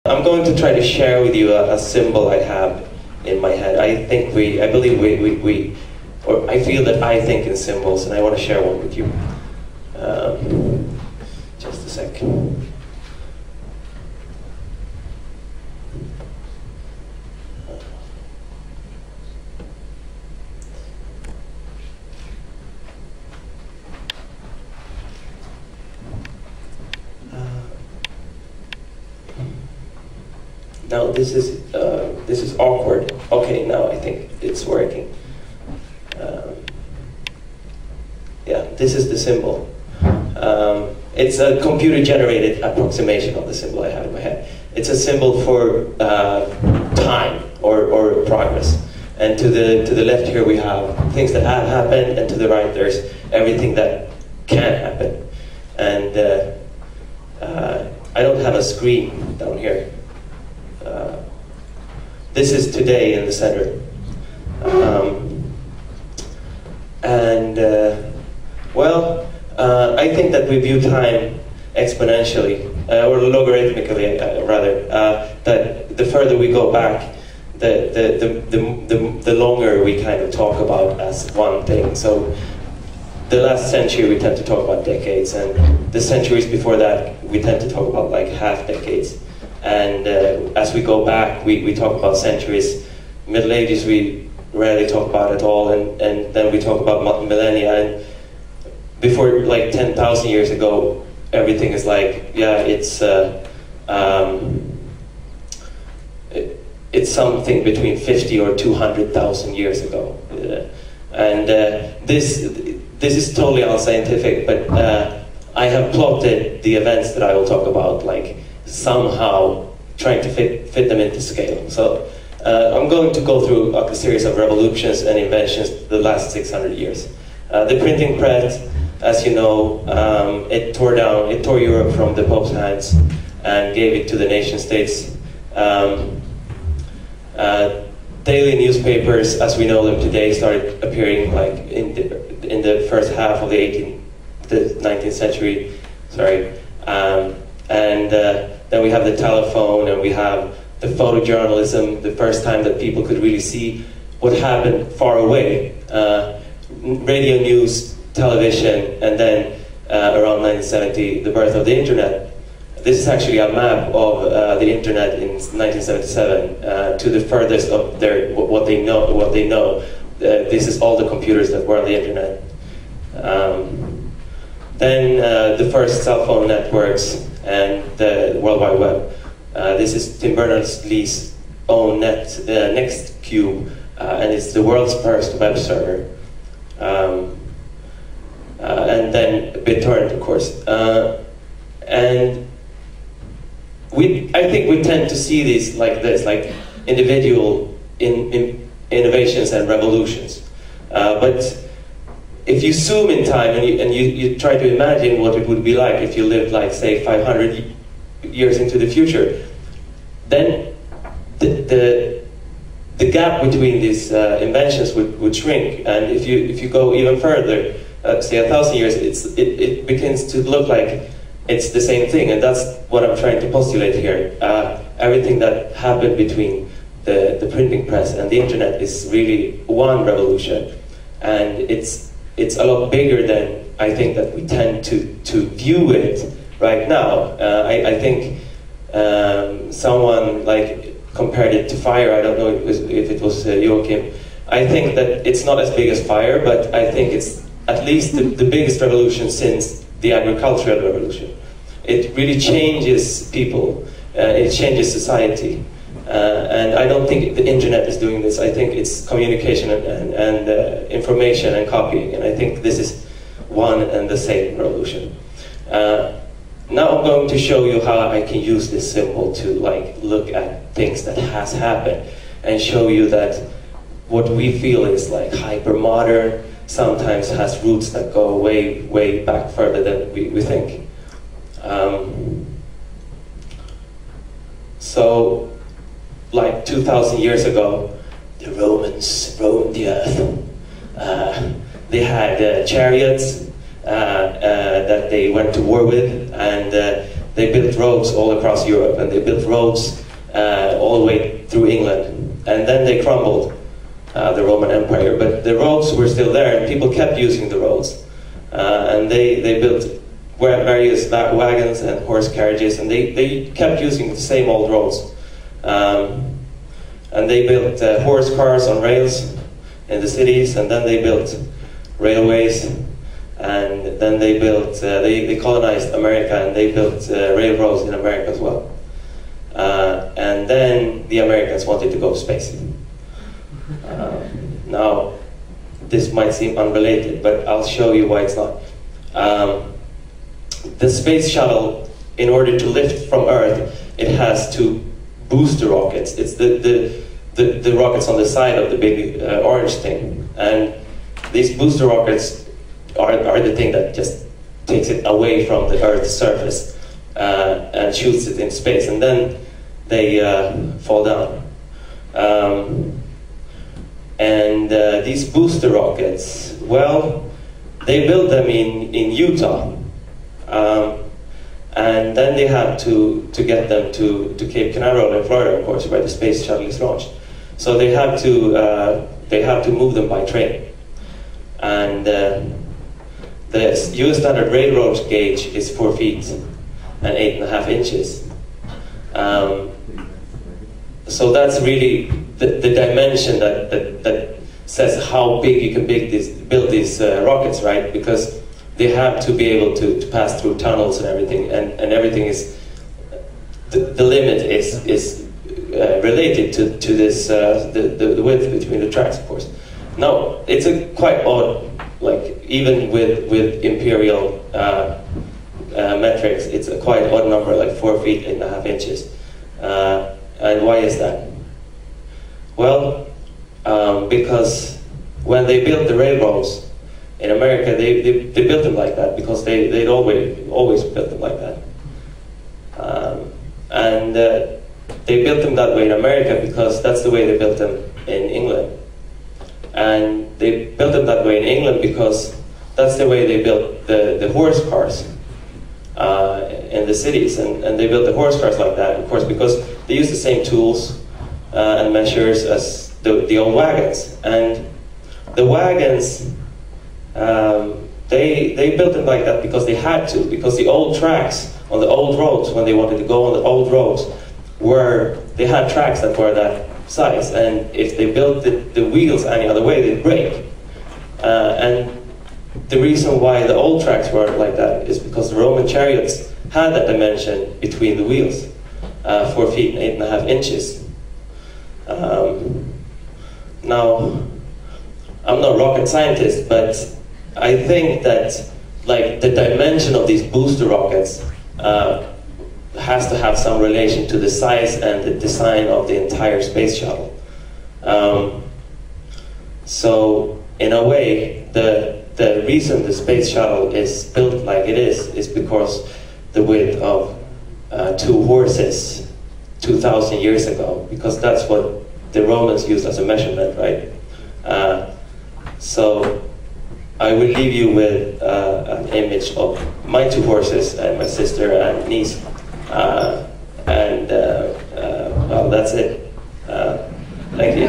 I'm going to try to share with you a symbol I have in my head. I feel that I think in symbols, and I want to share one with you. Just a second. Now this is awkward. Okay, now I think it's working. Yeah, this is the symbol. It's a computer-generated approximation of the symbol I have in my head. It's a symbol for time or progress. And to the left here we have things that have happened, and to the right there's everything that can happen. And I don't have a screen down here. This is today in the center. I think that we view time exponentially, or logarithmically rather, that the further we go back, the longer we kind of talk about as one thing. So the last century we tend to talk about decades, and the centuries before that we tend to talk about like half decades. And as we go back, we talk about centuries. Middle Ages we rarely talk about at all, and then we talk about millennia. And before, like 10,000 years ago, everything is like, yeah, it's something between 50 or 200,000 years ago. And this is totally unscientific, but I have plotted the events that I will talk about, like somehow trying to fit them into scale. So I'm going to go through a series of revolutions and inventions the last 600 years. The printing press, as you know, it tore Europe from the Pope's hands and gave it to the nation states. Daily newspapers, as we know them today, started appearing like in the first half of the 19th century. Sorry. Then we have the telephone, and we have the photojournalism, the first time that people could really see what happened far away. Radio news, television, and then around 1970, the birth of the internet. This is actually a map of the internet in 1977 to the furthest of what they know. This is all the computers that were on the internet. Then the first cell phone networks and the World Wide Web. This is Tim Berners-Lee's own Nextcube, and it's the world's first web server. And then BitTorrent, of course. And I think we tend to see these like this, like individual innovations and revolutions. But if you zoom in time and you try to imagine what it would be like if you lived, like, say, 500 years into the future, then the gap between these inventions would shrink. And if you go even further, say 1,000 years, it begins to look like it's the same thing. And that's what I'm trying to postulate here. Everything that happened between the printing press and the internet is really one revolution, and it's a lot bigger than I think that we tend to view it right now. I think someone like compared it to fire. I don't know if it was Joachim. I think that it's not as big as fire, but I think it's at least the biggest revolution since the agricultural revolution. It really changes people. It changes society. And I don't think the internet is doing this. I think it's communication and information and copying. And I think this is one and the same revolution. Now I'm going to show you how I can use this symbol to look at things that has happened and show you that what we feel is like hyper modern sometimes has roots that go way, way back further than we think. So, like 2,000 years ago, the Romans roamed the earth. They had chariots that they went to war with, and they built roads all across Europe, and they built roads all the way through England. And then they crumbled, the Roman Empire. But the roads were still there, and people kept using the roads. And they built various wagons and horse carriages, and they kept using the same old roads. And they built horse cars on rails in the cities, and then they built railways, and then they built, they colonized America, and they built railroads in America as well. And then the Americans wanted to go to space. Now, this might seem unrelated, but I'll show you why it's not. The space shuttle, in order to lift from Earth, it has two booster rockets. It's the rockets on the side of the big orange thing. And these booster rockets are the thing that just takes it away from the Earth's surface and shoots it in space. And then they fall down. These booster rockets, well, they built them in Utah. And then they had to get them to Cape Canaveral in Florida, of course, where the space shuttle is launched. So they had to move them by train. And the US standard railroad gauge is 4 feet and 8.5 inches. So that's really the dimension that says how big you can build these rockets, right? Because they have to be able to pass through tunnels and everything, and everything is, the limit is related to this, the width between the tracks, of course. Now, it's a quite odd, like, even with imperial metrics, it's a quite odd number, like 4 feet, 8.5 inches. And why is that? Well, because when they built the railroads in America, they built them like that because they'd always built them like that. They built them that way in America because that's the way they built them in England. And they built them that way in England because that's the way they built the horse cars in the cities. And they built the horse cars like that, of course, because they used the same tools and measures as the old wagons. And the wagons, they built them like that because they had to, because the old tracks on the old roads, when they wanted to go on the old roads, they had tracks that were that size, and if they built the wheels any other way, they'd break. And the reason why the old tracks were like that is because the Roman chariots had that dimension between the wheels, 4 feet and 8.5 inches. Now, I'm not a rocket scientist, but I think that, like, the dimension of these booster rockets has to have some relation to the size and the design of the entire space shuttle. So, in a way, the reason the space shuttle is built like it is because the width of 2 horses 2,000 years ago, because that's what the Romans used as a measurement, right? So I will leave you with an image of my 2 horses and my sister and niece. Well, that's it. Thank you.